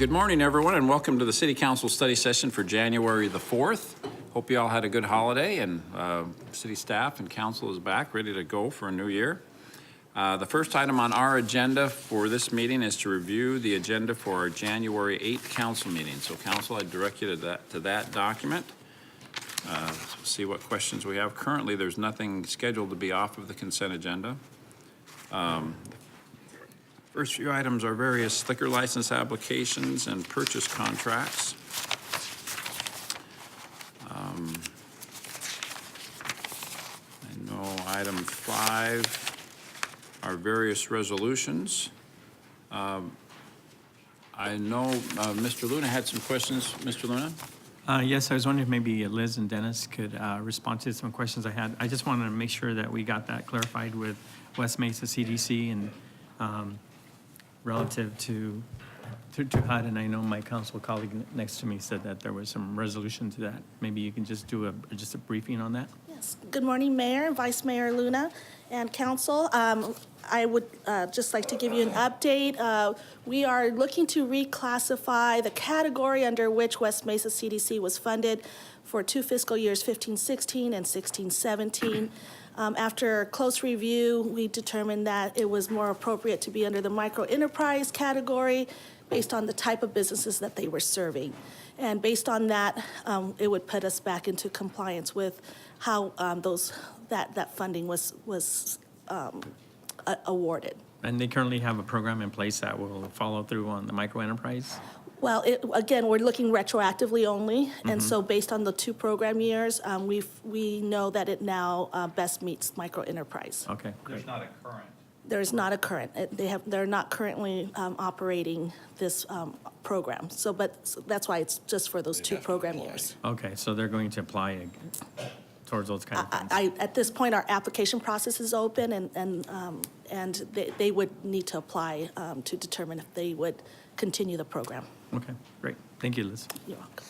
Good morning, everyone, and welcome to the City Council study session for January the 4th. Hope you all had a good holiday, and city staff and council is back, ready to go for a new year. The first item on our agenda for this meeting is to review the agenda for our January 8th council meeting. So council, I direct you to that document. See what questions we have. Currently, there's nothing scheduled to be off of the consent agenda. First few items are various liquor license applications and purchase contracts. I know item 5 are various resolutions. I know Mr. Luna had some questions. Mr. Luna? Yes, I was wondering if maybe Liz and Dennis could respond to some questions I had. I just wanted to make sure that we got that clarified with West Mesa CDC and relative to HUD, and I know my council colleague next to me said that there was some resolution to that. Maybe you can just do a briefing on that. Yes. Good morning, Mayor and Vice Mayor Luna and Council. I would just like to give you an update. We are looking to reclassify the category under which West Mesa CDC was funded for 2 fiscal years, 15-16 and 16-17. After close review, we determined that it was more appropriate to be under the micro enterprise category based on the type of businesses that they were serving. And based on that, it would put us back into compliance with how that funding was awarded. And they currently have a program in place that will follow through on the micro enterprise? Well, again, we're looking retroactively only, and so based on the 2 program years, we know that it now best meets micro enterprise. Okay. There's not a current. There's not a current. They're not currently operating this program. So that's why it's just for those 2 program years. Okay, so they're going to apply towards those kind of things. At this point, our application process is open, and they would need to apply to determine if they would continue the program. Okay, great. Thank you, Liz. You're welcome.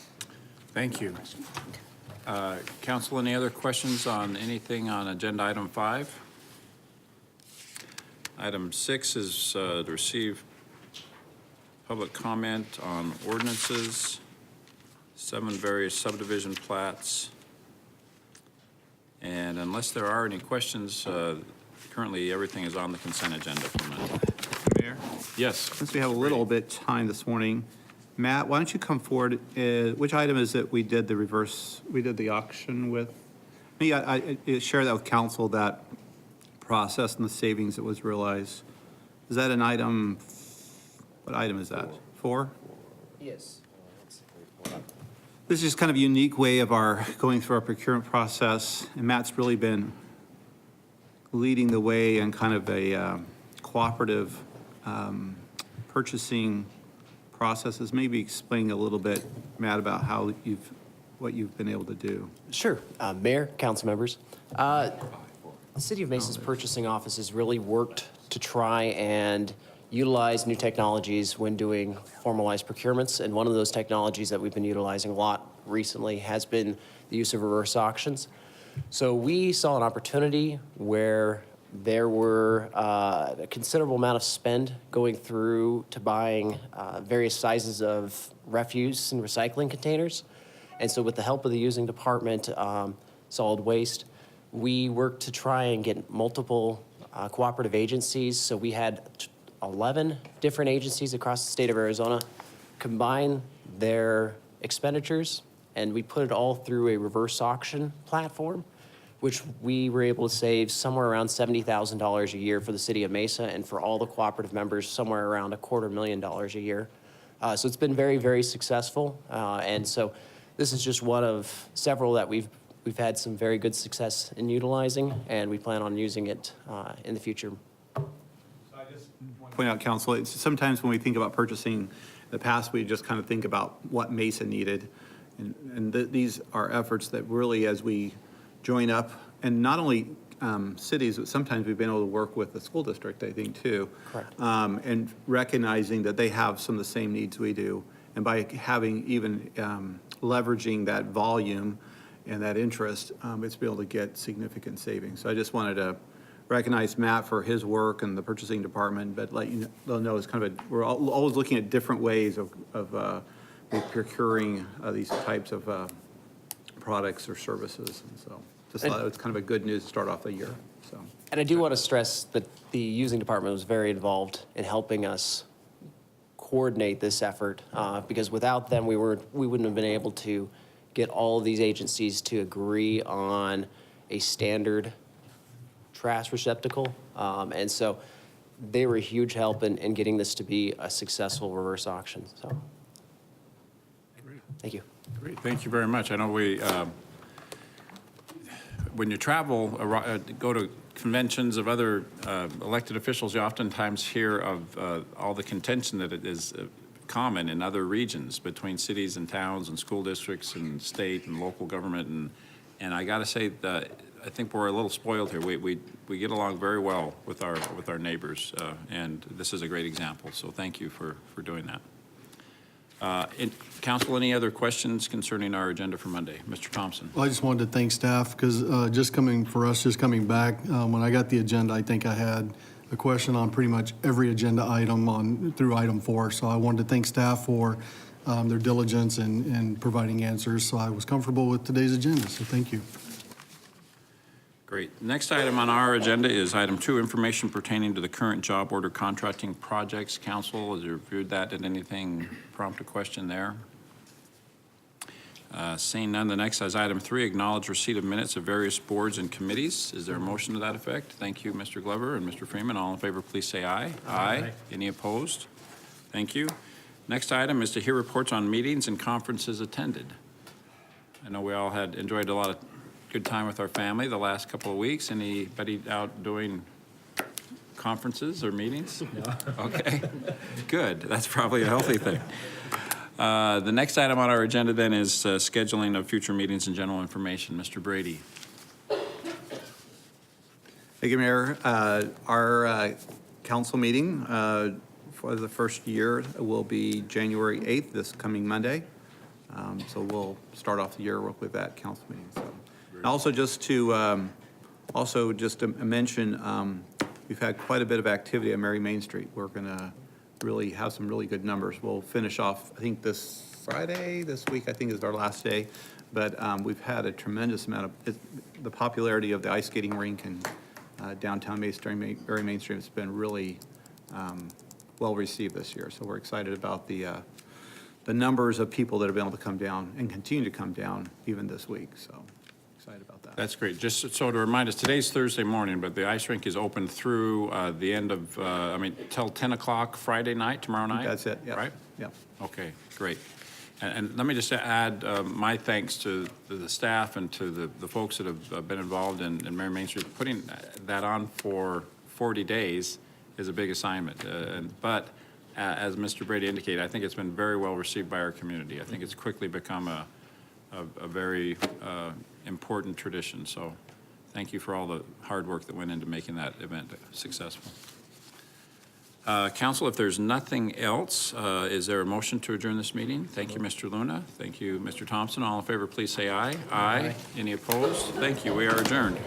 Thank you. Council, any other questions on anything on agenda item 5? Item 6 is to receive public comment on ordinances, 7 various subdivision plats. And unless there are any questions, currently everything is on the consent agenda for a minute. Mayor, Yes. since we have a little bit time this morning, Matt, why don't you come forward? Which item is it we did the auction with? I share that with council, that process and the savings that was realized. Is that an item, what item is that? 4? Yes. This is just kind of a unique way of our going through our procurement process, and Matt's really been leading the way in kind of a cooperative purchasing processes. Maybe explain a little bit, Matt, about how what you've been able to do. Sure. Mayor, council members. The City of Mesa's purchasing office has really worked to try and utilize new technologies when doing formalized procurements. And one of those technologies that we've been utilizing a lot recently has been the use of reverse auctions. So we saw an opportunity where there were a considerable amount of spend going through to buying various sizes of refuse and recycling containers. And so with the help of the using department, solid waste, we worked to try and get multiple cooperative agencies. So we had 11 different agencies across the state of Arizona combine their expenditures, and we put it all through a reverse auction platform, which we were able to save somewhere around $70,000 a year for the city of Mesa, and for all the cooperative members, somewhere around $250,000 a year. So it's been very, very successful. And so this is just one of several that we've had some very good success in utilizing, and we plan on using it in the future. So I just want to point out, council, it's sometimes when we think about purchasing, in the past, we just kind of think about what Mesa needed. And these are efforts that really, as we join up, and not only cities, but sometimes we've been able to work with the school district, I think, too. Correct. And recognizing that they have some of the same needs we do. And by having even leveraging that volume and that interest, it's been able to get significant savings. So I just wanted to recognize Matt for his work and the purchasing department, but they'll know it's kind of we're always looking at different ways of procuring these types of products or services. And so just thought it was kind of a good news to start off the year, so. And I do want to stress that the using department was very involved in helping us coordinate this effort, because without them, we wouldn't have been able to get all of these agencies to agree on a standard trash receptacle. And so they were a huge help in getting this to be a successful reverse auction, so. Thank you. Great, thank you very much. I know when you travel, go to conventions of other elected officials, you oftentimes hear of all the contention that it is common in other regions between cities and towns and school districts and state and local government. And I got to say that I think we're a little spoiled here. We get along very well with our neighbors, and this is a great example. So thank you for doing that. Council, any other questions concerning our agenda for Monday? Mr. Thompson. Well, I just wanted to thank staff because just coming back, when I got the agenda, I think I had a question on pretty much every agenda item through item 4. So I wanted to thank staff for their diligence in providing answers. So I was comfortable with today's agenda. So thank you. Great. Next item on our agenda is item 2, information pertaining to the current job order contracting projects. Council, has you reviewed that? Did anything prompt a question there? Seeing none, the next is item 3, acknowledge receipt of minutes of various boards and committees. Is there a motion to that effect? Thank you, Mr. Glover and Mr. Freeman. All in favor, please say aye. Aye. Any opposed? Thank you. Next item is to hear reports on meetings and conferences attended. I know we all had enjoyed a lot of good time with our family the last couple of weeks. Anybody out doing conferences or meetings? No. Okay, good. That's probably a healthy thing. The next item on our agenda then is scheduling of future meetings and general information. Mr. Brady. Thank you, Mayor. Our council meeting for the first year will be January 8th, this coming Monday. So we'll start off the year with that council meeting. So. And also just to mention, we've had quite a bit of activity on Mary Main Street. We're going to really have some really good numbers. We'll finish off, I think this Friday, this week, I think is our last day. But we've had a tremendous amount of, the popularity of the ice skating rink and downtown Mary Main Street has been really well received this year. So we're excited about the numbers of people that have been able to come down and continue to come down even this week. So excited about that. That's great. Just so to remind us, today's Thursday morning, but the ice rink is open through the end of, till 10 o'clock Friday night, tomorrow night? That's it, yeah. Right? Yeah. Okay, great. And let me just add my thanks to the staff and to the folks that have been involved in Mary Main Street. Putting that on for 40 days is a big assignment. But as Mr. Brady indicated, I think it's been very well received by our community. I think it's quickly become a very important tradition. So thank you for all the hard work that went into making that event successful. Council, if there's nothing else, is there a motion to adjourn this meeting? Thank you, Mr. Luna. Thank you, Mr. Thompson. All in favor, please say aye. Aye. Any opposed? Thank you. We are adjourned.